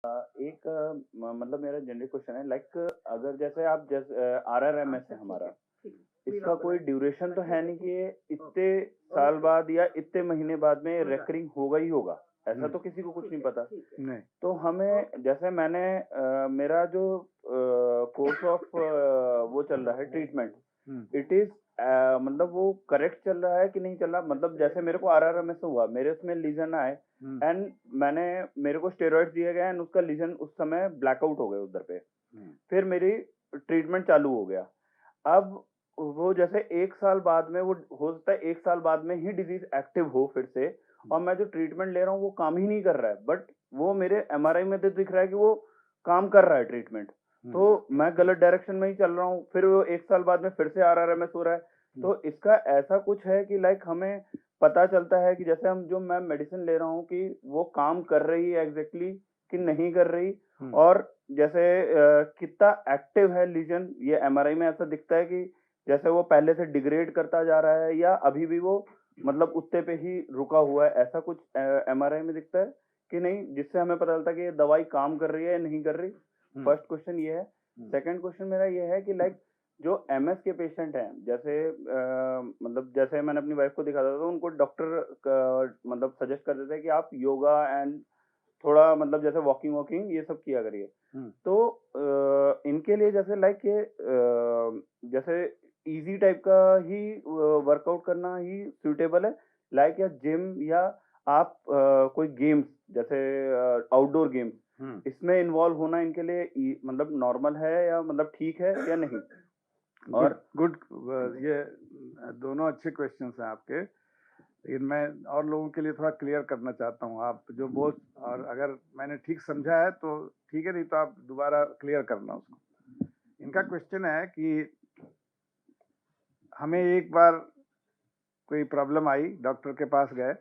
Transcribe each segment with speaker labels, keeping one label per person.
Speaker 1: एक मतलब मेरा जनरल क्वेश्चन है लाइक अगर जैसे आप जैसे आरआरएमएस है हमारा,
Speaker 2: ठीक है,
Speaker 1: इसका कोई ड्यूरेशन तो है नहीं कि ये इतने साल बाद या इतने महीने बाद में रेकरिंग होगा ही होगा, ऐसा तो किसी को कुछ नहीं पता।
Speaker 3: नहीं।
Speaker 1: तो हमें जैसे मैंने मेरा जो कोर्स ऑफ वो चल रहा है ट्रीटमेंट, इट इज मतलब वो करेक्ट चल रहा है कि नहीं चल रहा, मतलब जैसे मेरे को आरआरएमएस हुआ, मेरे उसमें लीजन आए एंड मेरे को स्टेरॉइड्स दिए गए एंड उसका लीजन उस समय ब्लैकआउट हो गए उधर पे। फिर मेरी ट्रीटमेंट चालू हो गया। अब वो जैसे एक साल बाद में वो हो सकता है, एक साल बाद में ही डिजीज एक्टिव हो फिर से, और मैं जो ट्रीटमेंट ले रहा हूँ वो काम ही नहीं कर रहा है, बट वो मेरे एमआरआई में तो दिख रहा है कि वो काम कर रहा है ट्रीटमेंट। तो मैं गलत डायरेक्शन में ही चल रहा हूँ, फिर वो एक साल बाद में फिर से आरआरएमएस हो रहा है। तो इसका ऐसा कुछ है कि लाइक हमें पता चलता है कि जैसे हम जो मैं मेडिसिन ले रहा हूँ कि वो काम कर रही है एग्जैक्टली कि नहीं कर रही, और जैसे कितना एक्टिव है लीजन, ये एमआरआई में ऐसा दिखता है कि जैसे वो पहले से डिग्रेड करता जा रहा है या अभी भी वो मतलब उतने पे ही रुका हुआ है, ऐसा कुछ एमआरआई में दिखता है कि नहीं, जिससे हमें पता चलता है कि ये दवाई काम कर रही है या नहीं कर रही। फर्स्ट क्वेश्चन ये है। सेकंड क्वेश्चन मेरा ये है कि लाइक जो एमएस के पेशेंट हैं, जैसे मतलब जैसे मैंने अपनी वाइफ को दिखाता था तो उनको डॉक्टर मतलब सजेस्ट कर देते हैं कि आप योगा एंड थोड़ा मतलब जैसे वॉकिंग वॉकिंग ये सब किया करिए। तो इनके लिए जैसे लाइक ये जैसे इजी टाइप का ही वर्कआउट करना ही सुटेबल है, लाइक या जिम या आप कोई गेम्स जैसे आउटडोर गेम्स इसमें इन्वॉल्व होना इनके लिए मतलब नॉर्मल है या मतलब ठीक है या नहीं?
Speaker 3: और गुड, ये दोनों अच्छे क्वेश्चंस हैं आपके, लेकिन मैं और लोगों के लिए थोड़ा क्लियर करना चाहता हूँ। आप जो बोल, और अगर मैंने ठीक समझा है तो ठीक है, नहीं तो आप दोबारा क्लियर करना उसको। इनका क्वेश्चन है कि हमें एक बार कोई प्रॉब्लम आई, डॉक्टर के पास गए,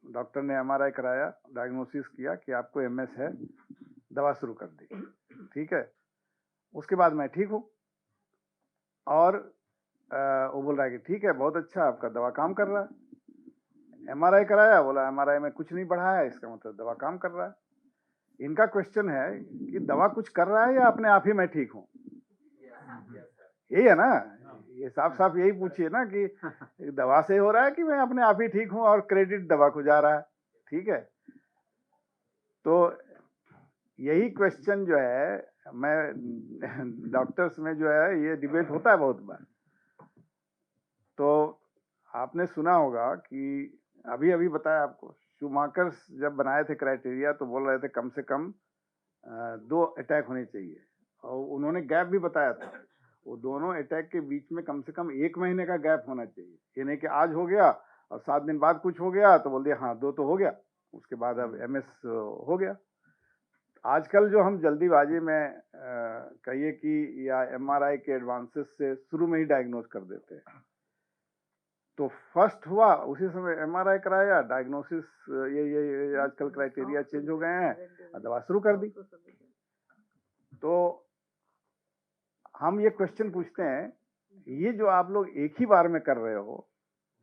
Speaker 3: डॉक्टर ने एमआरआई कराया, डायग्नोसिस किया कि आपको एमएस है, दवा शुरू कर दी, ठीक है। उसके बाद मैं ठीक हूँ, और वो बोल रहा है कि ठीक है, बहुत अच्छा, आपका दवा काम कर रहा है। एमआरआई कराया, बोला एमआरआई में कुछ नहीं बढ़ा है, इसका मतलब दवा काम कर रहा है। इनका क्वेश्चन है कि दवा कुछ कर रहा है या अपने आप ही मैं ठीक हूँ, यही है ना। ये साफ साफ यही पूछिए ना कि दवा से हो रहा है कि मैं अपने आप ही ठीक हूँ और क्रेडिट दवा को जा रहा है, ठीक है। तो यही क्वेश्चन जो है, मैं डॉक्टर्स में जो है ये डिबेट होता है बहुत बार। तो आपने सुना होगा कि अभी अभी बताया आपको, शूमाकर्स जब बनाए थे क्राइटेरिया तो बोल रहे थे कम से कम 2 अटैक होने चाहिए, और उन्होंने गैप भी बताया था, वो दोनों अटैक के बीच में कम से कम 1 महीने का गैप होना चाहिए। ये नहीं कि आज हो गया और 7 दिन बाद कुछ हो गया तो बोल दिया हाँ 2 तो हो गया, उसके बाद अब एमएस हो गया। आजकल जो हम जल्दीबाजी में कहिए कि या एमआरआई के एडवांसेस से शुरू में ही डायग्नोज कर देते हैं, तो फर्स्ट हुआ उसी समय एमआरआई कराया, डायग्नोसिस, ये आजकल क्राइटेरिया चेंज हो गए हैं, दवा शुरू कर दी। तो हम ये क्वेश्चन पूछते हैं, ये जो आप लोग एक ही बार में कर रहे हो,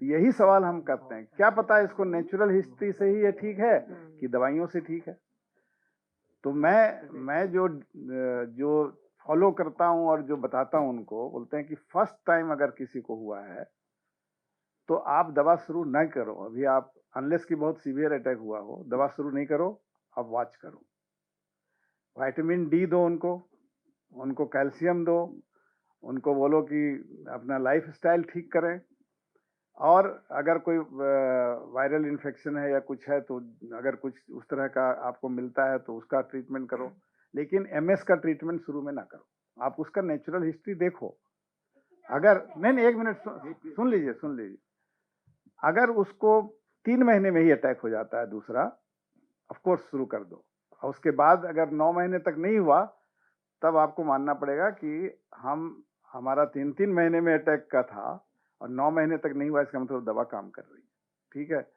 Speaker 3: तो यही सवाल हम करते हैं, क्या पता इसको नेचुरल हिस्ट्री से ही ये ठीक है कि दवाइयों से ठीक है। तो मैं जो फॉलो करता हूँ और जो बताता हूँ उनको, बोलते हैं कि फर्स्ट टाइम अगर किसी को हुआ है तो आप दवा शुरू न करो अभी, आप अनलेस कि बहुत सीवियर अटैक हुआ हो, दवा शुरू नहीं करो, आप वॉच करो। विटामिन डी दो उनको कैल्शियम दो, उनको बोलो कि अपना लाइफ स्टाइल ठीक करें, और अगर कोई वायरल इन्फेक्शन है या कुछ है तो अगर कुछ उस तरह का आपको मिलता है तो उसका ट्रीटमेंट करो, लेकिन एमएस का ट्रीटमेंट शुरू में ना करो। आप उसका नेचुरल हिस्ट्री देखो। अगर नहीं, 1 मिनट सुन लीजिए। अगर उसको 3 महीने में ही अटैक हो जाता है दूसरा, ऑफ कोर्स शुरू कर दो, और उसके बाद अगर 9 महीने तक नहीं हुआ तब आपको मानना पड़ेगा कि हमारा 3 महीने में अटैक का था और 9 महीने तक नहीं हुआ, इसका मतलब दवा काम कर रही है, ठीक है।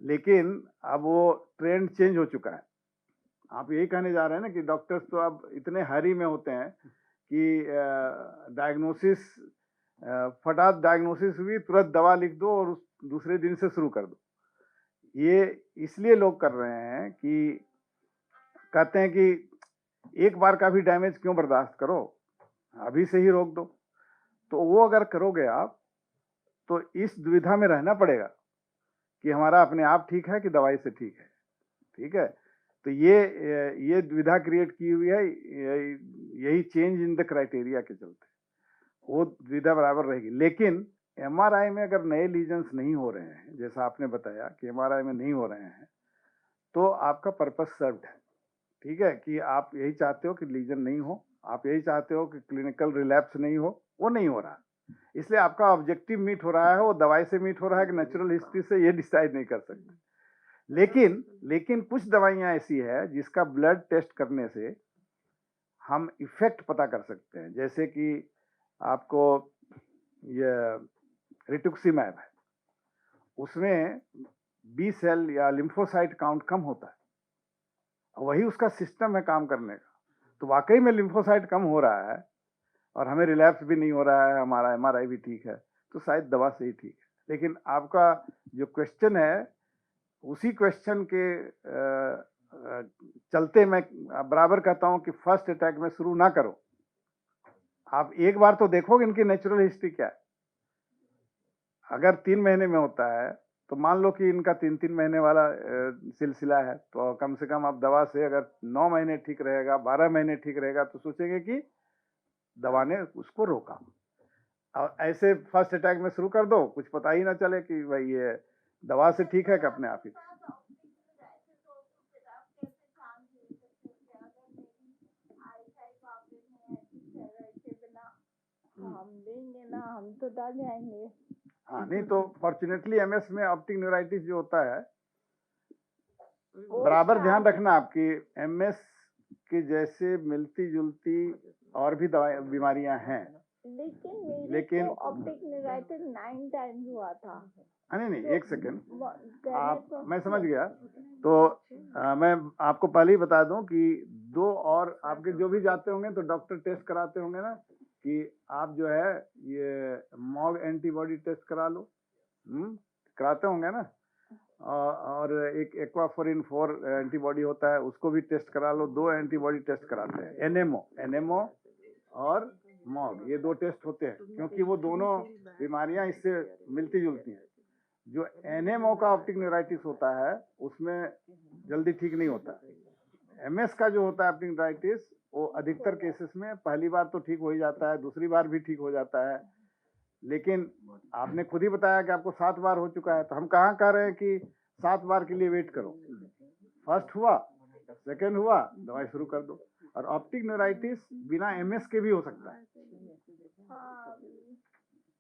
Speaker 3: लेकिन अब वो ट्रेंड चेंज हो चुका है। आप यही कहने जा रहे हैं ना कि डॉक्टर्स तो अब इतने हरी में होते हैं कि डायग्नोसिस, फटाफट डायग्नोसिस हुई, तुरंत दवा लिख दो और उस दूसरे दिन से शुरू कर दो। ये इसलिए लोग कर रहे हैं कि कहते हैं कि एक बार का भी डैमेज क्यों बर्दाश्त करो, अभी से ही रोक दो। तो वो अगर करोगे आप तो इस दुविधा में रहना पड़ेगा कि हमारा अपने आप ठीक है कि दवाई से ठीक है। ठीक है, तो ये दुविधा क्रिएट की हुई है, यही चेंज इन द क्राइटेरिया के चलते वो दुविधा बराबर रहेगी। लेकिन एमआरआई में अगर नए लीजन्स नहीं हो रहे हैं, जैसा आपने बताया कि एमआरआई में नहीं हो रहे हैं, तो आपका पर्पस सर्व्ड है। ठीक है, कि आप यही चाहते हो कि लीजन नहीं हो, आप यही चाहते हो कि क्लिनिकल रिलैप्स नहीं हो, वो नहीं हो रहा, इसलिए आपका ऑब्जेक्टिव मीट हो रहा है। वो दवाई से मीट हो रहा है कि नेचुरल हिस्ट्री से, ये डिसाइड नहीं कर सकते। लेकिन कुछ दवाइयां ऐसी है जिसका ब्लड टेस्ट करने से हम इफेक्ट पता कर सकते हैं। जैसे कि आपको ये रिटुक्सीमैब है, उसमें बी सेल या लिम्फोसाइट काउंट कम होता है, वही उसका सिस्टम है काम करने का। तो वाकई में लिम्फोसाइट कम हो रहा है और हमें रिलैप्स भी नहीं हो रहा है, हमारा एमआरआई भी ठीक है, तो शायद दवा से ही ठीक है। लेकिन आपका जो क्वेश्चन है, उसी क्वेश्चन के चलते मैं बराबर कहता हूं कि फर्स्ट अटैक में शुरू ना करो। आप एक बार तो देखोगे इनकी नेचुरल हिस्ट्री क्या है। अगर 3 महीने में होता है तो मान लो कि इनका 3-3 महीने वाला सिलसिला है, तो कम से कम आप दवा से अगर 9 महीने ठीक रहेगा, 12 महीने ठीक रहेगा, तो सोचेंगे कि दवा ने उसको रोका। और ऐसे फर्स्ट अटैक में शुरू कर दो, कुछ पता ही ना चले कि भाई ये दवा से ठीक है कि अपने आप ही।
Speaker 2: हम देंगे ना, हम तो डाल जाएंगे।
Speaker 3: हाँ, नहीं तो फॉर्चुनेटली एमएस में ऑप्टिक न्यूराइटिस जो होता है, बराबर ध्यान रखना आपकी एमएस की जैसे मिलती जुलती और भी दवाई बीमारियां हैं।
Speaker 2: लेकिन ऑप्टिक न्यूराइटिस 9 टाइम्स हुआ था।
Speaker 3: नहीं, एक सेकेंड, आप, मैं समझ गया। तो मैं आपको पहले ही बता दूं कि 2 और आपके जो भी जाते होंगे तो डॉक्टर टेस्ट कराते होंगे ना, कि आप जो है ये मॉग एंटीबॉडी टेस्ट करा लो, कराते होंगे ना, और एक एक्वाफोरिन 4 एंटीबॉडी होता है, उसको भी टेस्ट करा लो। 2 एंटीबॉडी टेस्ट कराते हैं, एनएमओ और मॉग, ये 2 टेस्ट होते हैं, क्योंकि वो दोनों बीमारियां इससे मिलती जुलती हैं। जो एनएमओ का ऑप्टिक न्यूराइटिस होता है उसमें जल्दी ठीक नहीं होता। एमएस का जो होता है ऑप्टिक न्यूराइटिस, वो अधिकतर केसेस में पहली बार तो ठीक हो ही जाता है, दूसरी बार भी ठीक हो जाता है। लेकिन आपने खुद ही बताया कि आपको 7 बार हो चुका है, तो हम कहाँ कह रहे हैं कि 7 बार के लिए वेट करो। फर्स्ट हुआ, सेकंड हुआ, दवाई शुरू कर दो। और ऑप्टिक न्यूराइटिस बिना एमएस के भी हो सकता है।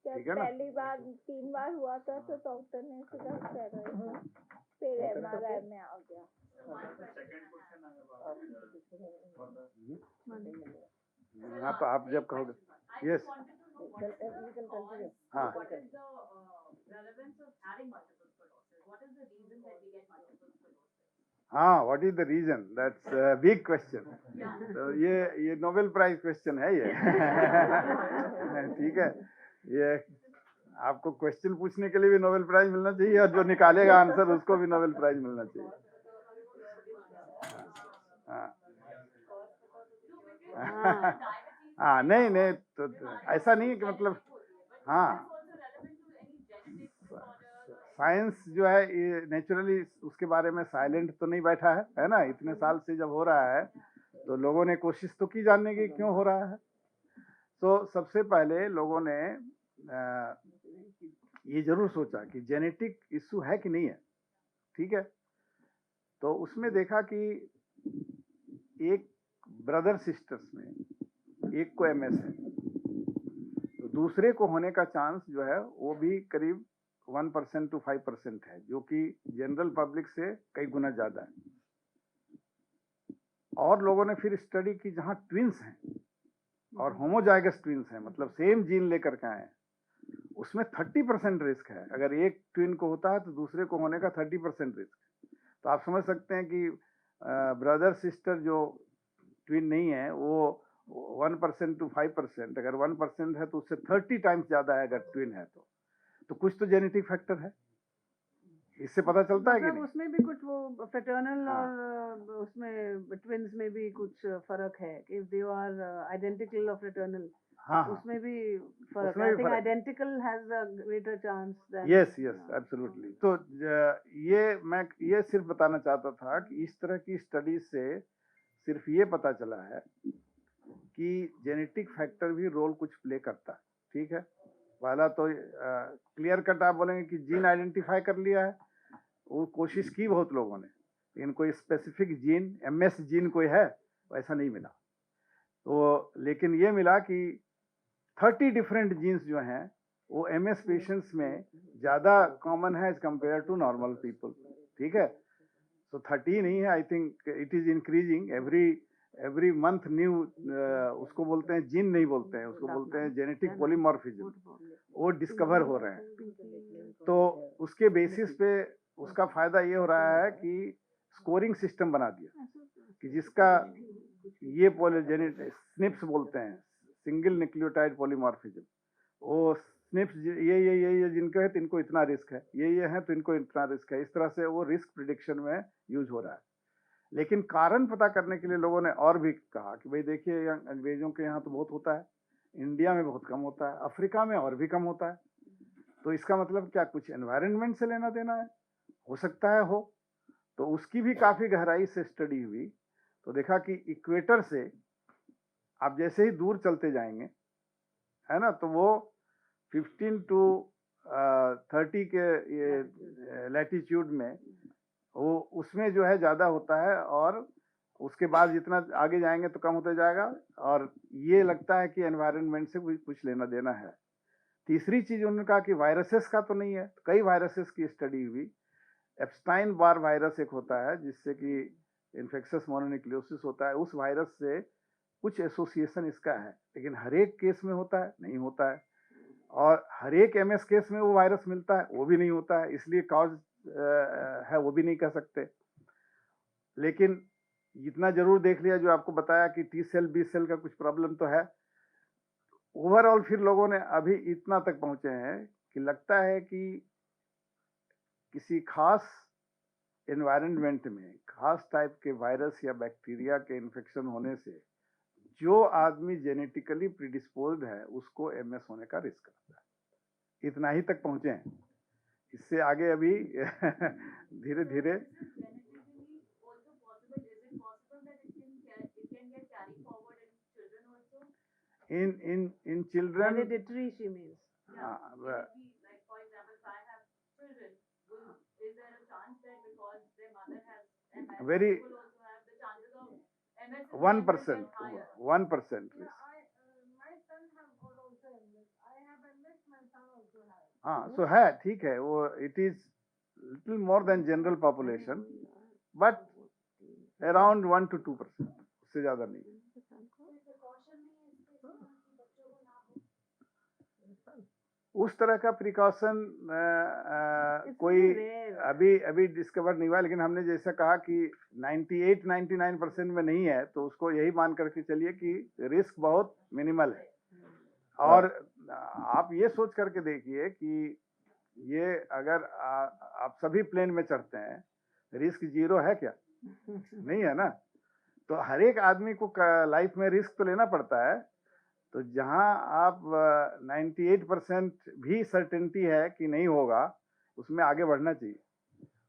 Speaker 2: ठीक है ना? पहली बार 3 बार हुआ था तो डॉक्टर ने सजेस्ट कर रहे थे, फिर एमआरआई में आ गया।
Speaker 3: हाँ, तो आप जब कहोगे, यस, हाँ, हाँ, what is the reason, that's big question. तो ये नोबेल प्राइज क्वेश्चन है ये। ठीक है, ये आपको क्वेश्चन पूछने के लिए भी नोबेल प्राइज मिलना चाहिए, और जो निकालेगा आंसर उसको भी नोबेल प्राइज मिलना चाहिए। हाँ, नहीं तो ऐसा नहीं है कि मतलब, हाँ, साइंस जो है ये नेचुरली उसके बारे में साइलेंट तो नहीं बैठा है ना। इतने साल से जब हो रहा है तो लोगों ने कोशिश तो की जानने की क्यों हो रहा है। तो सबसे पहले लोगों ने ये जरूर सोचा कि जेनेटिक इश्यू है कि नहीं है। ठीक है, तो उसमें देखा कि एक ब्रदर सिस्टर्स में एक को एमएस है, तो दूसरे को होने का चांस जो है वो भी करीब 1% to 5% है, जो कि जनरल पब्लिक से कई गुना ज्यादा है। और लोगों ने फिर स्टडी की जहां ट्विंस हैं और होमोजाइगस ट्विंस हैं, मतलब सेम जीन लेकर के आए हैं, उसमें 30% रिस्क है। अगर एक ट्विन को होता है तो दूसरे को होने का 30% रिस्क है। तो आप समझ सकते हैं कि ब्रदर सिस्टर जो ट्विन नहीं है वो 1% to 5%, अगर 1% है तो उससे 30 टाइम्स ज्यादा है अगर ट्विन है तो कुछ तो जेनेटिक फैक्टर है। इससे पता चलता है कि
Speaker 4: मतलब
Speaker 3: नहीं?
Speaker 4: उसमें भी कुछ वो फ्रेटर्नल
Speaker 3: हाँ।
Speaker 4: और उसमें ट्विन्स में भी कुछ फर्क है कि दे आर आइडेंटिकल और फ्रेटर्नल,
Speaker 3: हाँ हाँ,
Speaker 4: उसमें भी फर्क
Speaker 3: उसमें
Speaker 4: है। आई
Speaker 3: भी
Speaker 4: थिंक
Speaker 3: फर्क है।
Speaker 4: Identical has a greater chance than
Speaker 3: yes yes absolutely. तो मैं ये सिर्फ बताना चाहता था कि इस तरह की स्टडीज से सिर्फ ये पता चला है कि जेनेटिक फैक्टर भी रोल कुछ प्ले करता है। ठीक है, पहला तो क्लियर कट आप बोलेंगे कि जीन आइडेंटिफाई कर लिया है, वो कोशिश की बहुत लोगों ने, लेकिन कोई स्पेसिफिक जीन एमएस जीन कोई है वैसा नहीं मिला। तो लेकिन ये मिला कि 30 डिफरेंट जीन्स जो हैं वो एमएस पेशेंट्स में ज़्यादा कॉमन है as compare to normal people. ठीक है, तो 30 नहीं है, I think it is increasing every month new, उसको बोलते हैं जीन नहीं बोलते हैं, उसको बोलते हैं जेनेटिक पॉलीमॉर्फिज्म, वो डिस्कवर हो रहे हैं। तो उसके बेसिस पे उसका फायदा ये हो रहा है कि स्कोरिंग सिस्टम बना दिया कि जिसका ये पॉलीजेनेटिक स्निप्स बोलते हैं, सिंगल न्यूक्लियोटाइड पॉलीमॉर्फिज्म, वो स्निप्स ये जिनके है तो इनको इतना रिस्क है, ये है तो इनको इतना रिस्क है, इस तरह से वो रिस्क प्रिडिक्शन में यूज हो रहा है। लेकिन कारण पता करने के लिए लोगों ने और भी कहा कि भाई देखिए अंग्रेजों के यहाँ तो बहुत होता है, इंडिया में बहुत कम होता है, अफ्रीका में और भी कम होता है, तो इसका मतलब क्या कुछ एनवायरनमेंट से लेना देना है? हो सकता है हो। तो उसकी भी काफी गहराई से स्टडी हुई, तो देखा कि इक्वेटर से आप जैसे ही दूर चलते जाएंगे, है ना, तो वो 15 टू 30 के ये लैटिट्यूड में वो उसमें जो है ज़्यादा होता है, और उसके बाद जितना आगे जाएंगे तो कम होता जाएगा, और ये लगता है कि एनवायरनमेंट से कुछ लेना देना है। तीसरी चीज़ उन्होंने कहा कि वायरसेस का तो नहीं है, कई वायरसेस की स्टडी हुई। एप्स्टाइन बार वायरस एक होता है जिससे कि इन्फेक्शस मोनोन्यूक्लियोसिस होता है, उस वायरस से कुछ एसोसिएशन इसका है, लेकिन हर एक केस में होता है नहीं होता है, और हर एक एमएस केस में वो वायरस मिलता है वो भी नहीं होता है, इसलिए कॉज है वो भी नहीं कह सकते। लेकिन इतना जरूर देख लिया जो आपको बताया कि टी सेल बी सेल का कुछ प्रॉब्लम तो है। ओवरऑल फिर लोगों ने अभी इतना तक पहुंचे हैं कि लगता है कि किसी खास एनवायरनमेंट में खास टाइप के वायरस या बैक्टीरिया के इन्फेक्शन होने से जो आदमी जेनेटिकली प्रीडिस्पोज्ड है उसको एमएस होने का रिस्क रहता है। इतना ही तक पहुंचे हैं, इससे आगे अभी धीरे धीरे in children
Speaker 4: hereditary she means.
Speaker 3: very 1% risk. हाँ, so है, ठीक है, वो it is little more than general population, but around 1 to 2%, उससे ज्यादा नहीं। उस तरह का प्रिकॉशन कोई अभी डिस्कवर नहीं हुआ, लेकिन हमने जैसा कहा कि 98-99% में नहीं है, तो उसको यही मान करके चलिए कि रिस्क बहुत मिनिमल है। और आप ये सोच करके देखिए कि ये अगर आप सभी प्लेन में चढ़ते हैं, रिस्क जीरो है क्या? नहीं है ना। तो हर एक आदमी को लाइफ में रिस्क तो लेना पड़ता है। तो जहां आप 98% भी सर्टेनिटी है कि नहीं होगा, उसमें आगे बढ़ना चाहिए।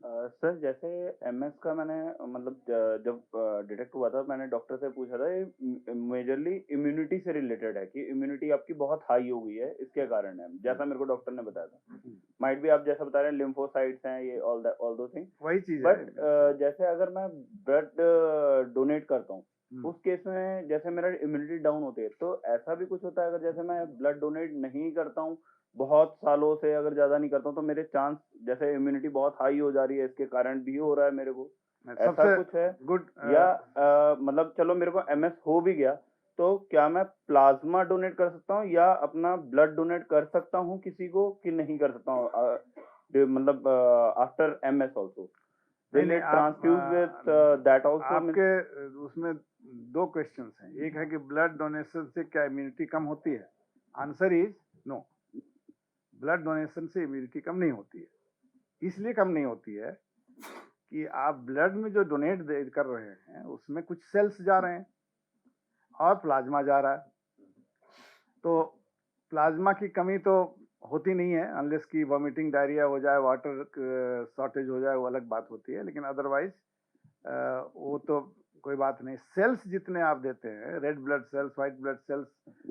Speaker 1: सर जैसे एमएस का मैंने मतलब जब डिटेक्ट हुआ था, मैंने डॉक्टर से पूछा था, ये मेजरली इम्यूनिटी से रिलेटेड है कि इम्यूनिटी आपकी बहुत हाई हो गई है, इसके कारण है, जैसा मेरे को डॉक्टर ने बताया था। माइट भी आप जैसा बता रहे हैं लिम्फोसाइट्स हैं, ये ऑल दो थिंग
Speaker 3: वही चीज
Speaker 1: है। बट जैसे अगर मैं ब्लड डोनेट करता हूँ, उस केस में जैसे मेरा इम्यूनिटी डाउन होती है, तो ऐसा भी कुछ होता है अगर जैसे मैं ब्लड डोनेट नहीं करता हूँ बहुत सालों से, अगर ज्यादा नहीं करता हूँ, तो मेरे चांस जैसे इम्यूनिटी बहुत हाई हो जा रही है, इसके कारण भी हो रहा है मेरे को, ऐसा कुछ है?
Speaker 3: गुड।
Speaker 1: या मतलब चलो मेरे को एमएस हो भी गया, तो क्या मैं प्लाज्मा डोनेट कर सकता हूँ या अपना ब्लड डोनेट कर सकता हूँ किसी को, कि नहीं कर सकता हूँ? मतलब after MS also transfuse with that also.
Speaker 3: आपके उसमें दो क्वेश्चंस हैं। एक है कि ब्लड डोनेशन से क्या इम्यूनिटी कम होती है? Answer is no, blood donation से इम्यूनिटी कम नहीं होती है। इसलिए कम नहीं होती है कि आप ब्लड में जो डोनेट कर रहे हैं उसमें कुछ सेल्स जा रहे हैं और प्लाज्मा जा रहा है। तो प्लाज्मा की कमी तो होती नहीं है अनलेस की वॉमिटिंग डायरिया हो जाए, वाटर शॉर्टेज हो जाए, वो अलग बात होती है, लेकिन अदरवाइज वो तो कोई बात नहीं। सेल्स जितने आप देते हैं, red blood cells, white blood cells,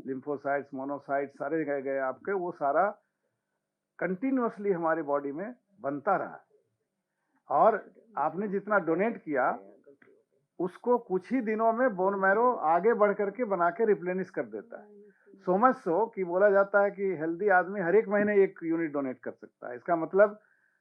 Speaker 3: lymphocytes, monocytes, सारे गए आपके, वो सारा कंटिन्यूअसली हमारी बॉडी में बनता रहा और आपने जितना डोनेट किया उसको कुछ ही दिनों में बोन मैरो आगे बढ़ करके बना के रिप्लेनिश कर देता है। सो मच सो कि बोला जाता है कि हेल्दी आदमी हर एक महीने 1 यूनिट डोनेट कर सकता है। इसका मतलब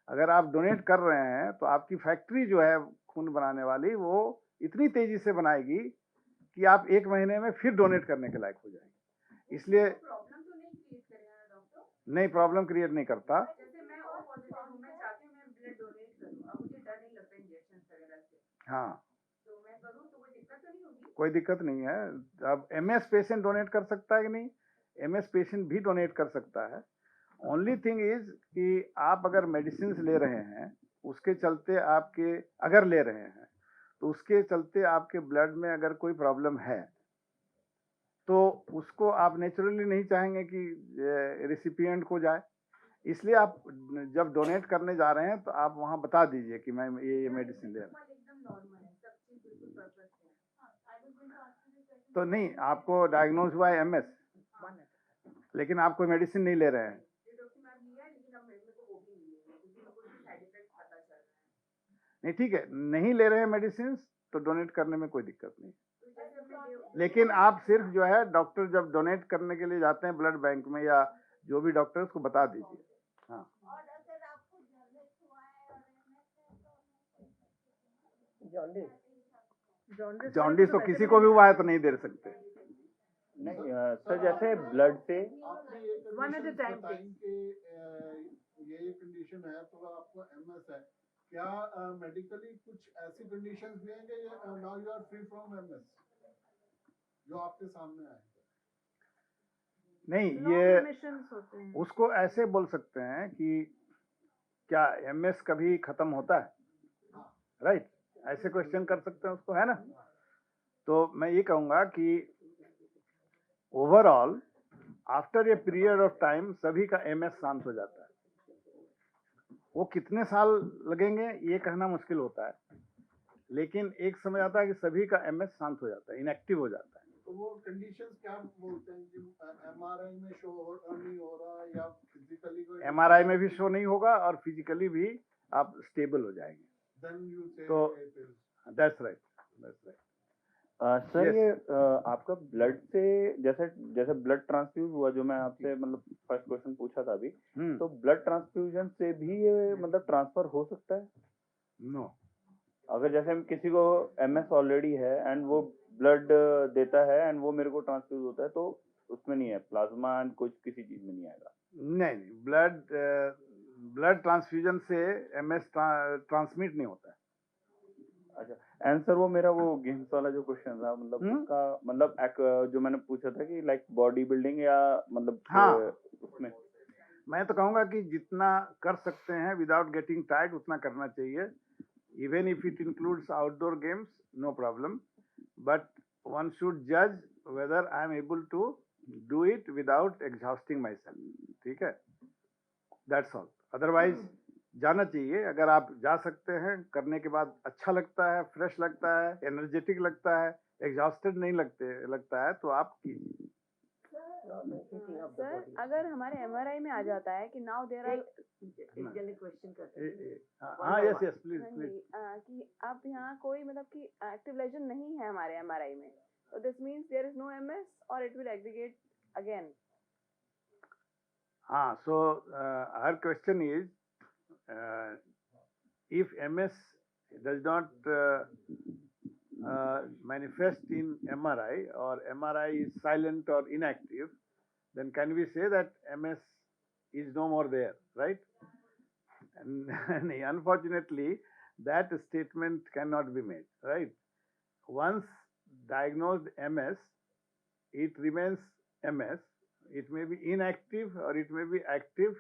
Speaker 3: अगर आप डोनेट कर रहे हैं तो आपकी फैक्ट्री जो है खून बनाने वाली, वो इतनी तेजी से बनाएगी कि आप 1 महीने में फिर डोनेट करने के लायक हो जाएंगे। इसलिए
Speaker 4: प्रॉब्लम तो नहीं क्रिएट करेगा डॉक्टर?
Speaker 3: नहीं, प्रॉब्लम क्रिएट नहीं करता।
Speaker 4: जैसे मैं ओ पॉजिटिव हूँ, मैं चाहती हूँ मैं ब्लड डोनेट करूँ, अब मुझे डर नहीं लगता इंजेक्शन वगैरह से,
Speaker 3: हाँ,
Speaker 4: तो मैं करूँ तो कोई दिक्कत तो नहीं होगी?
Speaker 3: कोई दिक्कत नहीं है। अब एमएस पेशेंट डोनेट कर सकता है कि नहीं? एमएस पेशेंट भी डोनेट कर सकता है। ओनली थिंग इज कि आप अगर मेडिसिन ले रहे हैं, उसके चलते आपके, अगर ले रहे हैं तो उसके चलते आपके ब्लड में अगर कोई प्रॉब्लम है तो उसको आप नेचुरली नहीं चाहेंगे कि रिसिपिएंट को जाए। इसलिए आप जब डोनेट करने जा रहे हैं तो आप वहाँ बता दीजिए कि मैं ये मेडिसिन ले रहा हूँ।
Speaker 4: एकदम नॉर्मल है, सब चीज बिल्कुल परफेक्ट है।
Speaker 3: तो नहीं, आपको डायग्नोज हुआ है एमएस, लेकिन आप कोई मेडिसिन नहीं ले रहे हैं। नहीं, ठीक है, नहीं ले रहे हैं मेडिसिन तो डोनेट करने में कोई दिक्कत नहीं। लेकिन आप सिर्फ जो है डॉक्टर जब डोनेट करने के लिए जाते हैं ब्लड बैंक में या जो भी डॉक्टर उसको बता दीजिए। हाँ, जॉन्डिस तो किसी को भी हुआ है तो नहीं दे सकते।
Speaker 1: नहीं सर, जैसे ब्लड से
Speaker 5: आपने ये
Speaker 4: One at a
Speaker 5: conditions
Speaker 4: time,
Speaker 5: बताई कि ये कंडीशन है तो आपको एमएस है, क्या मेडिकली कुछ ऐसी कंडीशंस भी हैं कि now you are free from MS जो आपके सामने आए?
Speaker 3: नहीं, ये
Speaker 4: होते हैं।
Speaker 3: उसको ऐसे बोल सकते हैं कि क्या एमएस कभी खत्म होता है, राइट? ऐसे क्वेश्चन कर सकते हैं उसको, है ना? तो मैं ये कहूंगा कि overall after a period of time सभी का एमएस शांत हो जाता है। वो कितने साल लगेंगे ये कहना मुश्किल होता है, लेकिन एक समय आता है कि सभी का एमएस शांत हो जाता है, इनएक्टिव हो जाता है।
Speaker 5: तो वो कंडीशंस क्या बोलते हैं कि एमआरआई में शो नहीं हो रहा या फिजिकली कोई?
Speaker 3: एमआरआई में भी शो नहीं होगा और फिजिकली भी आप स्टेबल हो जाएंगे।
Speaker 5: Then you say
Speaker 3: तो that's right, that's right.
Speaker 1: Sir
Speaker 3: Yes.
Speaker 1: ये आपका ब्लड से जैसे जैसे ब्लड ट्रांसफ्यूज हुआ, जो मैं आपसे मतलब फर्स्ट क्वेश्चन पूछा था अभी, तो ब्लड ट्रांसफ्यूजन से भी ये मतलब ट्रांसफर हो सकता है?
Speaker 3: नो,
Speaker 1: अगर जैसे हम किसी को एमएस ऑलरेडी है एंड वो ब्लड देता है एंड वो मेरे को ट्रांसफ्यूज होता है, तो उसमें नहीं है प्लाज्मा एंड कुछ किसी चीज में नहीं आएगा?
Speaker 3: नहीं, ब्लड ट्रांसफ्यूजन से एमएस ट्रांसमिट नहीं होता है।
Speaker 1: अच्छा, आंसर वो मेरा वो गेम्स वाला जो क्वेश्चन था, मतलब उसका मतलब जो मैंने पूछा था कि लाइक बॉडी बिल्डिंग या मतलब
Speaker 3: हाँ,
Speaker 1: उसमें
Speaker 3: मैं तो कहूंगा कि जितना कर सकते हैं विदाउट गेटिंग टायर्ड उतना करना चाहिए। Even if it includes outdoor games, no problem, but one should जज whether I am able to do it without exhausting my self. ठीक है, दैट्स ऑल। अदरवाइज जाना चाहिए। अगर आप जा सकते हैं, करने के बाद अच्छा लगता है, फ्रेश लगता है, एनर्जेटिक लगता है, एग्जॉस्टेड नहीं लगता है तो आप कीजिए।
Speaker 6: सर, अगर हमारे एमआरआई में आ जाता है कि नाउ देयर आर
Speaker 4: क्वेश्चन करते हैं।
Speaker 3: हाँ, यस यस, प्लीज प्लीज।
Speaker 6: कि अब यहाँ कोई मतलब कि एक्टिव लेजन नहीं है हमारे एमआरआई में, तो this means there is no MS और इट विल एग्रीगेट अगेन।
Speaker 3: हाँ, so her question is if MS does not manifest in MRI or MRI is silent or inactive, then can we say that MS is no more there, right? And unfortunately, that statement cannot be made, right? Once diagnosed MS, it remains MS. It may be inactive or it may be active,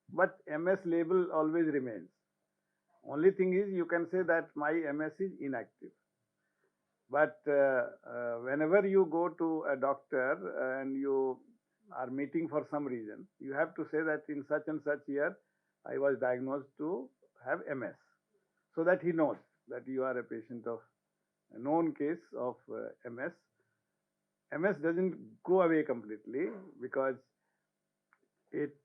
Speaker 3: but MS label always remains. Only thing is you can say that my MS is inactive. But whenever you go to a doctor and you are meeting for some reason, you have to say that in such and such year I was diagnosed to have MS, so that he knows that you are a patient of a known case of MS. MS doesn't go away completely because it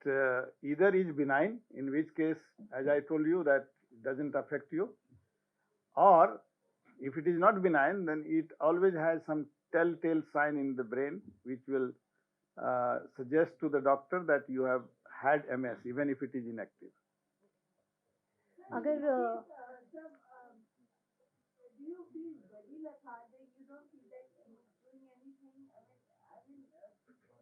Speaker 3: either is benign, in which case, as I told you, that doesn't affect you, or if it is not benign, then it always has some telltale sign in the brain which will suggest to the doctor that you have had MS, even if it is inactive.
Speaker 7: अगर
Speaker 2: Do you feel very lethargic? You don't feel like doing anything? In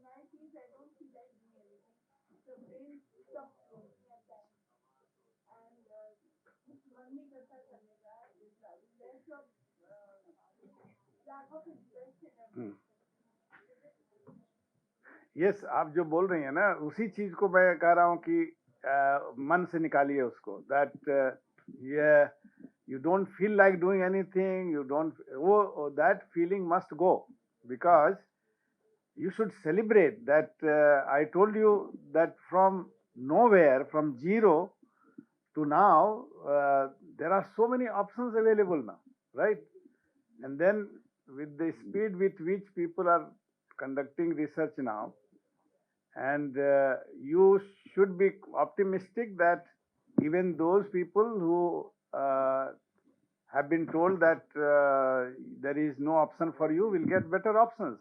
Speaker 2: my case, I don't feel like doing anything. The brain stops working at times. And कुछ मन नहीं करता करने का. Less of lack of interest in everything.
Speaker 3: Yes, आप जो बोल रही हैं ना, उसी चीज को मैं कह रहा हूँ कि मन से निकालिए उसको, that you don't feel like doing anything, you don't, that feeling must go, because you should celebrate that. I told you that from nowhere, from zero to now, there are so many options available now, right? And then with the speed with which people are conducting research now, and you should be optimistic that even those people who have been told that there is no option for you will get better options.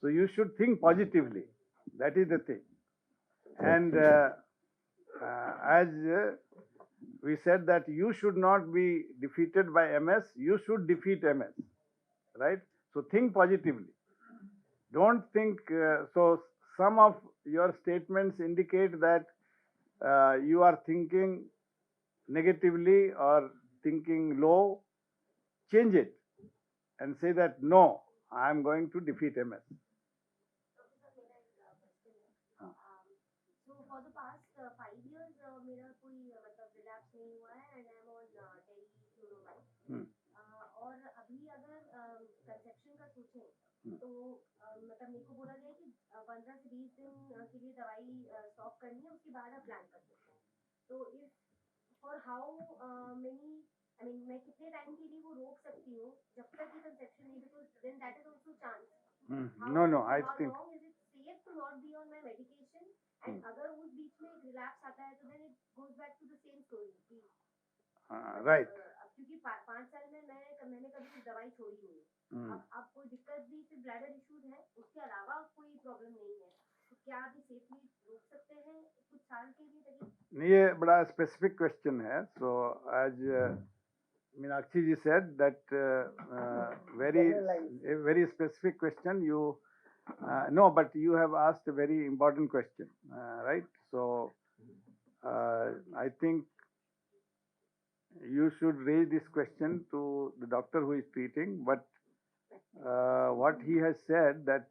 Speaker 3: So you should think positively. That is the thing. And as we said that you should not be defeated by MS, you should defeat MS, right? So think positively. Don't think, so some of your statements indicate that you are thinking negatively or thinking low. Change it and say that no, I am going to defeat MS.
Speaker 7: So for the past 5 years मेरा कोई मतलब relapse नहीं हुआ है and I'm on टेरिफ्लुनोमाइड. और अभी अगर conception का सोचें तो मतलब मेरे को बोला गया है कि 15 से 20 दिन के लिए दवाई स्टॉप करनी है, उसके बाद आप प्लान कर सकते हैं. तो if for how many, I mean मैं कितने टाइम के लिए वो रोक सकती हूँ जब तक ये कंसेप्शन नहीं, because then that is also chance.
Speaker 3: No, I think.
Speaker 7: How long is it safe to not be on my medication? And अगर उस बीच में एक रिलैप्स आता है तो then it goes back to the same story.
Speaker 3: Right.
Speaker 7: क्योंकि 5 साल में मैंने कभी दवाई छोड़ी नहीं. अब कोई दिक्कत भी, सिर्फ ब्लैडर इश्यूज है, उसके अलावा कोई प्रॉब्लम नहीं है, तो क्या आप सेफली रोक सकते हैं कुछ साल के लिए?
Speaker 3: ये बड़ा स्पेसिफिक क्वेश्चन है. So as Meenakshi ji said that very specific question. You no, but you have asked a very important question, right? So I think you should raise this question to the doctor who is treating. But what he has said, that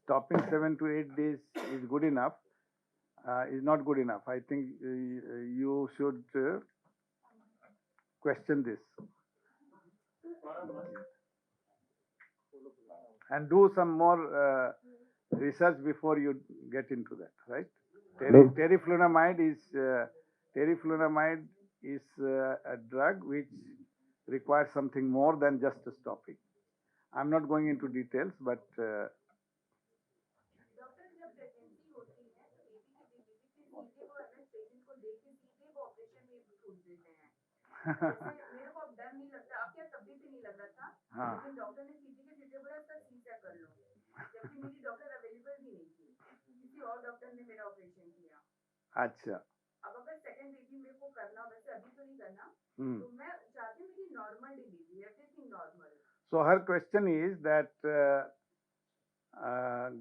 Speaker 3: stopping 7 to 8 days is good enough, is not good enough. I think you should question this and do some more research before you get into that, right? Teriflunomide is a drug which requires something more than just a stopping. I'm not going into details, but
Speaker 6: मेरे को अब डर नहीं लगता. अब क्या तब भी नहीं लग रहा था, लेकिन डॉक्टर ने सीटी के सीधे बोला सर सीधा कर लो, जबकि मेरी डॉक्टर अवेलेबल भी नहीं थी, किसी और डॉक्टर ने मेरा ऑपरेशन किया.
Speaker 3: अच्छा.
Speaker 6: अब अगर सेकंड बेबी मेरे को करना, वैसे अभी तो नहीं करना, तो मैं चाहती हूँ मेरी normal delivery, everything normal.
Speaker 3: So her question is that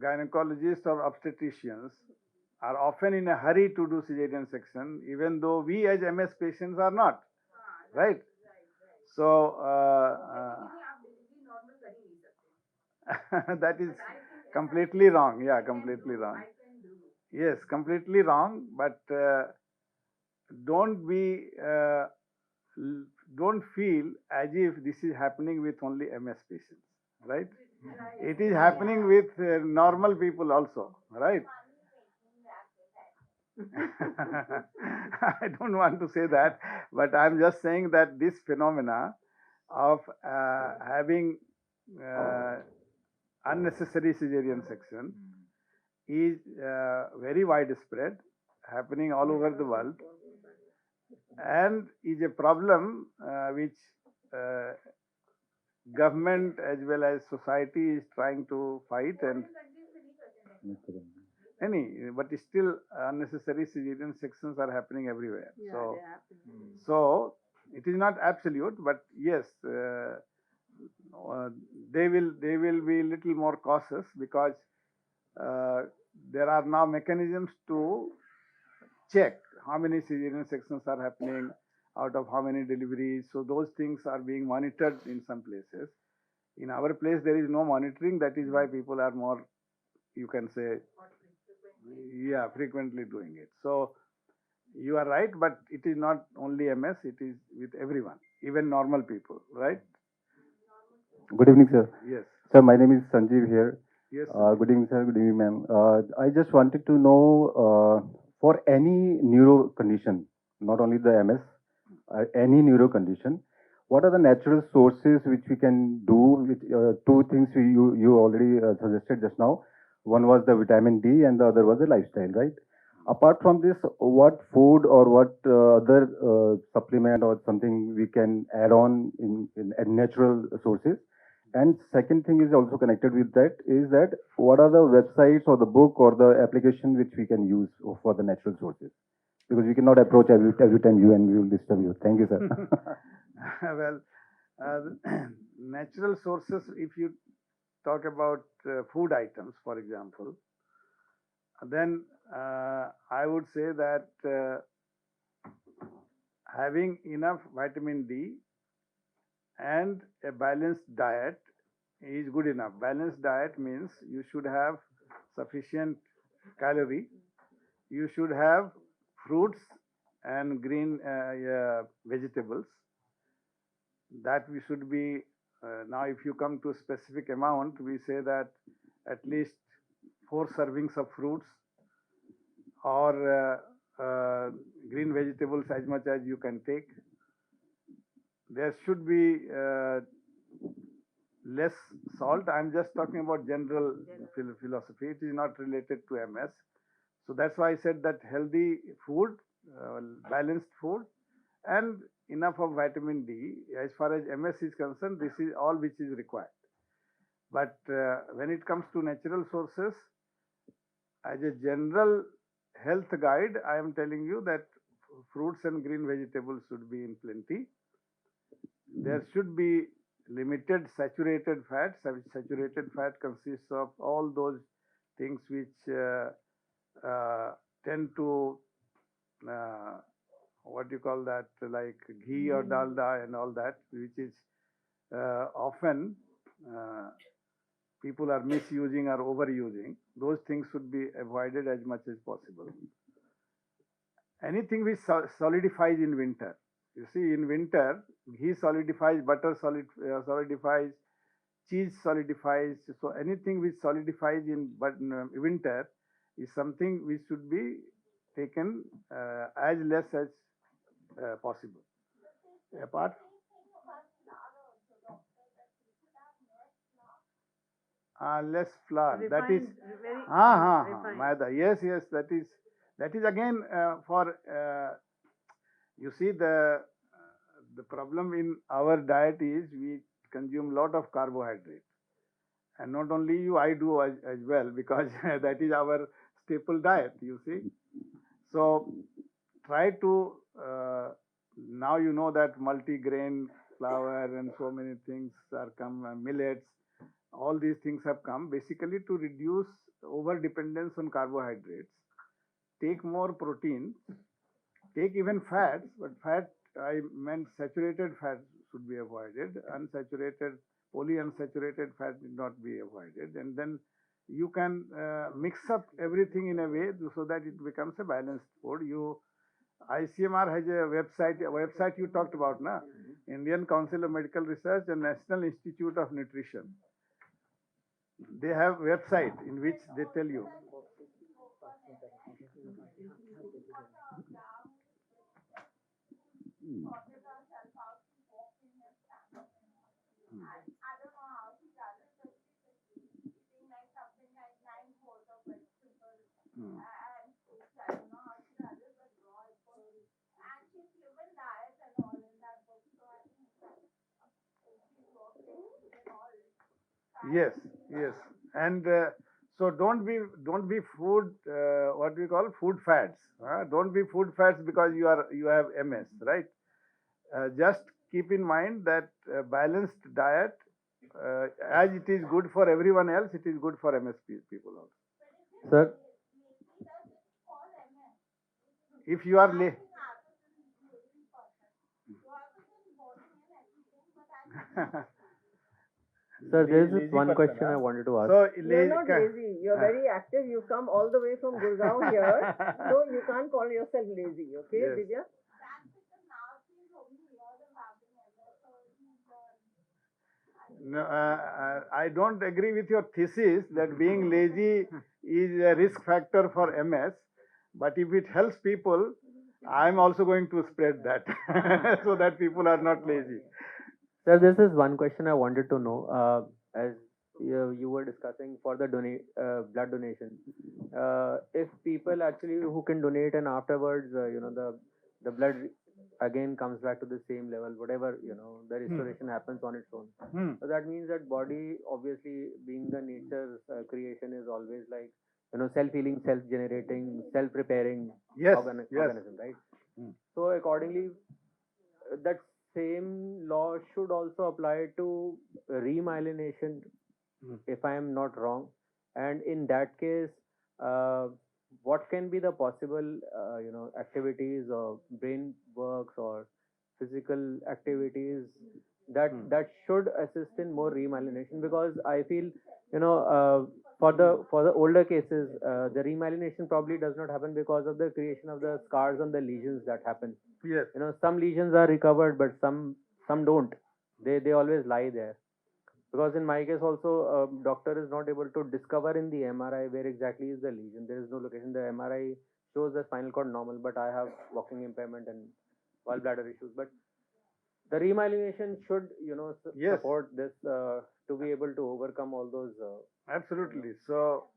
Speaker 3: gynecologists or obstetricians are often in a hurry to do cesarean section, even though we as MS patients are not, right? So that is completely wrong. Yeah, completely wrong. Yes, completely wrong. But don't be don't feel as if this is happening with only MS patients, right? It is happening with normal people also, right? I don't want to say that, but I'm just saying that this phenomena of having unnecessary cesarean section is very widespread, happening all over the world, and is a problem which government as well as society is trying to fight, and but still unnecessary cesarean sections are happening everywhere.
Speaker 4: Yeah,
Speaker 3: So it is not absolute, but yes, they will be little more cautious, because there are now mechanisms to check how many cesarean sections are happening out of how many deliveries. So those things are being monitored in some places. In our place, there is no monitoring. That is why people are more, you can say, frequently doing it. So you are right, but it is not only MS, it is with everyone, even normal people, right?
Speaker 8: Good evening, sir.
Speaker 3: Yes.
Speaker 8: Sir, my name is Sanjeev here.
Speaker 3: Yes.
Speaker 8: Good evening, sir. Good evening, ma'am. I just wanted to know for any neuro condition, not only the MS, any neuro condition, what are the natural sources which we can do? With two things you already suggested just now. One was the vitamin D, and the other was the lifestyle, right? Apart from this, what food or what other supplement or something we can add on in natural sources? And second thing is also connected with that is that what are the websites or the book or the application which we can use for the natural sources? Because we cannot approach every time you, and we will disturb you. Thank you, sir.
Speaker 3: Well, natural sources, if you talk about food items, for example, then I would say that having enough vitamin D and a balanced diet is good enough. Balanced diet means you should have sufficient calorie, you should have fruits and green vegetables. That we should be, now if you come to a specific amount, we say that at least 4 servings of fruits, or green vegetables as much as you can take. There should be less salt. I'm just talking about general philosophy. It is not related to MS. So that's why I said that healthy food, balanced food, and enough of vitamin D. As far as MS is concerned, this is all which is required. But when it comes to natural sources, as a general health guide, I am telling you that fruits and green vegetables should be in plenty. There should be limited saturated fat. Saturated fat consists of all those things which tend to what you call that, like ghee or dalda and all that, which is often people are misusing or overusing. Those things should be avoided as much as possible. Anything which solidifies in winter. You see, in winter, ghee solidifies, butter solidifies, cheese solidifies. So anything which solidifies in winter is something which should be taken as less as possible. Apart, less flour. That is maida. Yes, that is again for you see, the problem in our diet is we consume lot of carbohydrate, and not only you, I do as well, because that is our staple diet, you see. So try to now you know that multi-grain flour and so many things are come, millets, all these things have come basically to reduce over dependence on carbohydrates. Take more protein, take even fats, but fat, I meant saturated fat should be avoided. Unsaturated, polyunsaturated fat need not be avoided. And then you can mix up everything in a way so that it becomes a balanced food. You ICMR has a website you talked about, na? Indian Council of Medical Research and National Institute of Nutrition. They have website in which they tell you.
Speaker 2: I don't know how she does it, but she's eating like something like 9 bowls of vegetables and fruits. I don't know how she does it, but raw is good. And she's given diet and all in that book, so I think that she's working and all.
Speaker 3: Yes, yes, and so don't be food what we call food fads. Don't be food fads because you have MS, right? Just keep in mind that balanced diet, as it is good for everyone else, it is good for MS people also.
Speaker 8: Sir,
Speaker 3: If you are
Speaker 8: sir, there is this one question I wanted to ask.
Speaker 3: so
Speaker 4: You're not lazy. You're very active. You've come all the way from Gurgaon here, so you can't call yourself lazy. Okay,
Speaker 3: Yes.
Speaker 4: Divya?
Speaker 3: No, I don't agree with your thesis that being lazy is a risk factor for MS, but if it helps people, I'm also going to spread that so that people are not lazy.
Speaker 9: Sir, this is one question I wanted to know. As you were discussing for the blood donation, if people actually who can donate and afterwards, the blood again comes back to the same level, whatever, the restoration happens on its own. So that means that body, obviously, being the nature's creation, is always like, self-healing, self-generating, self-repairing
Speaker 3: Yes,
Speaker 9: organism, right? So accordingly, that same law should also apply to remyelination, if I am not wrong. And in that case, what can be the possible, activities or brain works or physical activities that should assist in more remyelination? Because I feel, for the older cases, the remyelination probably does not happen because of the creation of the scars on the lesions that happen.
Speaker 3: Yes.
Speaker 9: Some lesions are recovered, but some don't. They always lie there. Because in my case also, doctor is not able to discover in the MRI where exactly is the lesion. There is no location. The MRI shows the spinal cord normal, but I have walking impairment and gallbladder issues. But the remyelination should,
Speaker 3: Yes.
Speaker 9: support this to be able to overcome all those.
Speaker 3: Absolutely. So,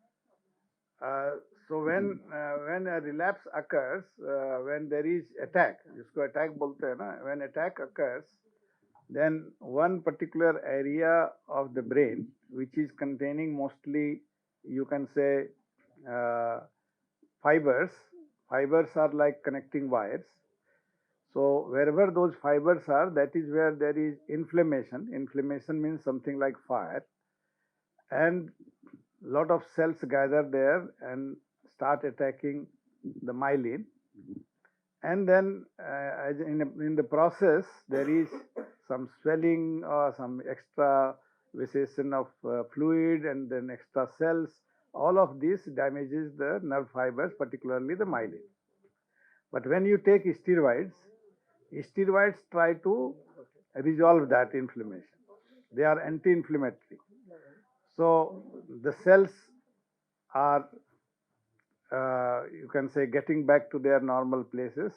Speaker 3: when a relapse occurs, when there is attack, जिसको attack बोलते हैं ना, when attack occurs, then one particular area of the brain, which is containing mostly, you can say, fibers. Fibers are like connecting wires. So wherever those fibers are, that is where there is inflammation. Inflammation means something like fire. And lot of cells gather there and start attacking the myelin. And then as in the process, there is some swelling or some extra visceration of fluid and then extra cells. All of this damages the nerve fibers, particularly the myelin. But when you take steroids try to resolve that inflammation. They are anti-inflammatory. So the cells are, you can say, getting back to their normal places.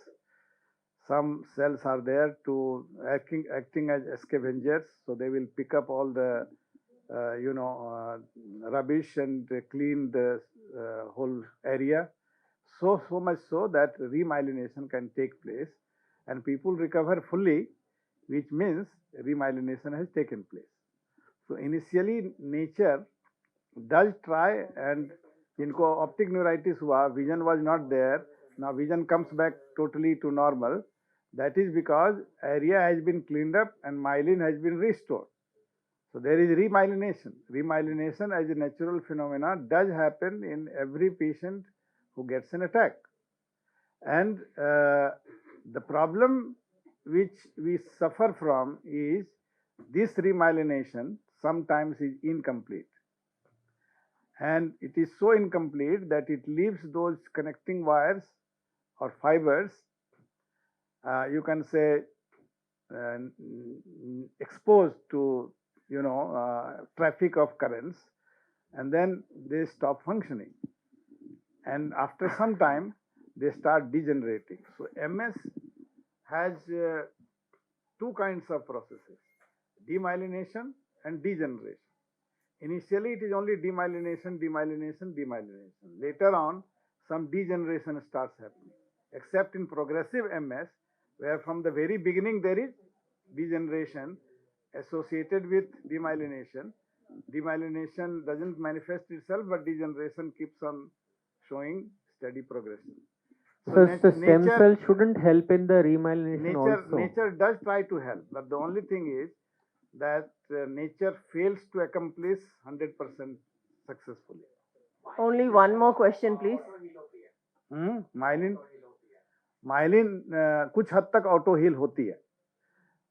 Speaker 3: Some cells are there to acting as scavengers, so they will pick up all the rubbish and clean the whole area. So much so that remyelination can take place and people recover fully, which means remyelination has taken place. So initially nature does try, and इनको optic neuritis हुआ, vision was not there, now vision comes back totally to normal. That is because area has been cleaned up and myelin has been restored. So there is remyelination. Remyelination as a natural phenomena does happen in every patient who gets an attack. And the problem which we suffer from is this remyelination sometimes is incomplete. And it is so incomplete that it leaves those connecting wires or fibers you can say exposed to traffic of currents, and then they stop functioning, and after some time they start degenerating. So MS has two kinds of processes: demyelination and degeneration. Initially it is only demyelination, demyelination, demyelination. Later on some degeneration starts happening, except in progressive MS, where from the very beginning there is degeneration associated with demyelination. Demyelination doesn't manifest itself, but degeneration keeps on showing steady progression.
Speaker 9: So the stem cell shouldn't help in the remyelination also.
Speaker 3: Nature does try to help, but the only thing is that nature fails to accomplish 100% successfully.
Speaker 4: Only one more question, please.
Speaker 3: Myelin कुछ हद तक auto heal होती है,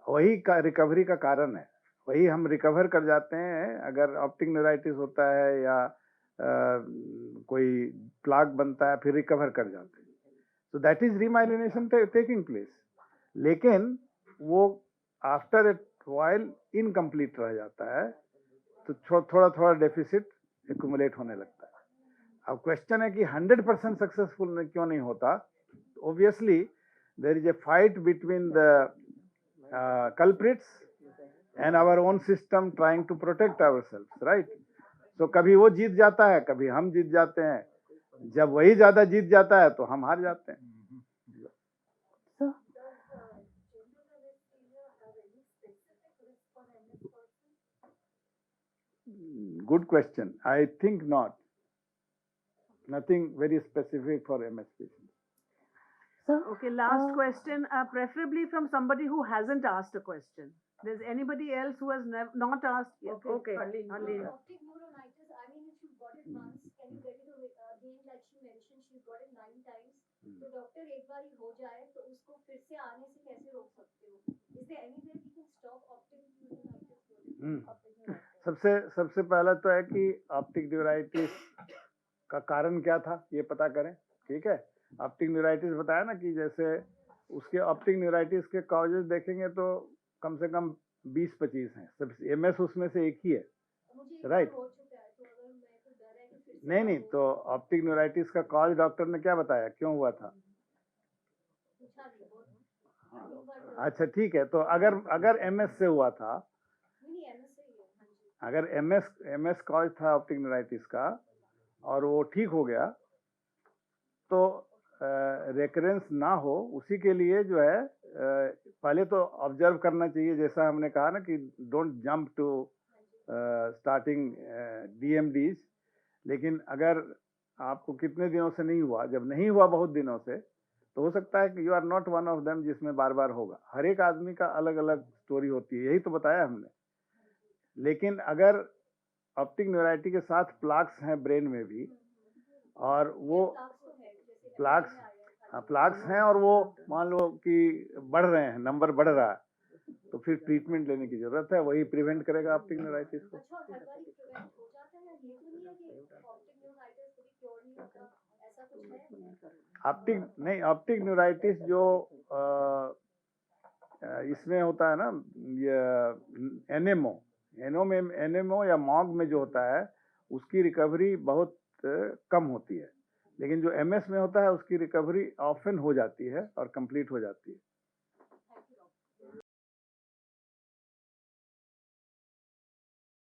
Speaker 3: वही का recovery का कारण है, वही हम रिकवर कर जाते हैं अगर ऑप्टिक न्यूराइटिस होता है या कोई प्लाक बनता है, फिर रिकवर कर जाते हैं. So that is remyelination taking place, लेकिन वो आफ्टर ए व्हाइल इनकम्प्लीट रह जाता है, तो थोड़ा थोड़ा डेफिसिट एक्यूमुलेट होने लगता है. अब क्वेश्चन है कि 100% सक्सेसफुल क्यों नहीं होता. Obviously there is a fight between the culprits and our own system trying to protect ourselves, right? So कभी वो जीत जाता है, कभी हम जीत जाते हैं. जब वही ज्यादा जीत जाता है तो हम हार जाते हैं. Good question. I think not. Nothing very specific for MS patients.
Speaker 10: Okay, last question, preferably from somebody who hasn't asked a question. There's anybody else who has not asked? Okay.
Speaker 7: Optic neuronitis, I mean, if you got it once, can you get it again? Like she mentioned, she's got it 9 times. तो doctor एक बार ही हो जाए तो उसको फिर से आने से कैसे रोक सकते हो? Is there any way we can stop optic neuritis?
Speaker 3: सबसे पहला तो है कि ऑप्टिक न्यूराइटिस का कारण क्या था ये पता करें. ठीक है, ऑप्टिक न्यूराइटिस बताया ना कि जैसे उसके ऑप्टिक न्यूराइटिस के कॉजेज देखेंगे तो कम से कम 20-25 हैं. सब MS उसमें से एक ही है, राइट? नहीं, तो ऑप्टिक न्यूराइटिस का कॉज डॉक्टर ने क्या बताया, क्यों हुआ था? अच्छा ठीक है, तो अगर MS से हुआ था, अगर MS कॉज था ऑप्टिक न्यूराइटिस का और वो ठीक हो गया, तो रेकरेंस ना हो उसी के लिए जो है पहले तो ऑब्जर्व करना चाहिए, जैसा हमने कहा ना कि don't jump to starting DMDs. लेकिन अगर आपको कितने दिनों से नहीं हुआ, जब नहीं हुआ बहुत दिनों से, तो हो सकता है कि you are not one of them जिसमें बार बार होगा. हर एक आदमी का अलग अलग स्टोरी होती है, यही तो बताया हमने. लेकिन अगर ऑप्टिक न्यूराइटिस के साथ प्लाक्स हैं ब्रेन में भी, और वो प्लाक्स हैं और वो मान लो कि बढ़ रहे हैं, नंबर बढ़ रहा है, तो फिर ट्रीटमेंट लेने की जरूरत है. वही प्रिवेंट करेगा ऑप्टिक न्यूराइटिस को. ऑप्टिक न्यूराइटिस जो इसमें होता है ना, ये एनएमओ या मॉग में जो होता है, उसकी रिकवरी बहुत कम होती है. लेकिन जो MS में होता है उसकी रिकवरी ऑफन हो जाती है और कंप्लीट हो जाती है.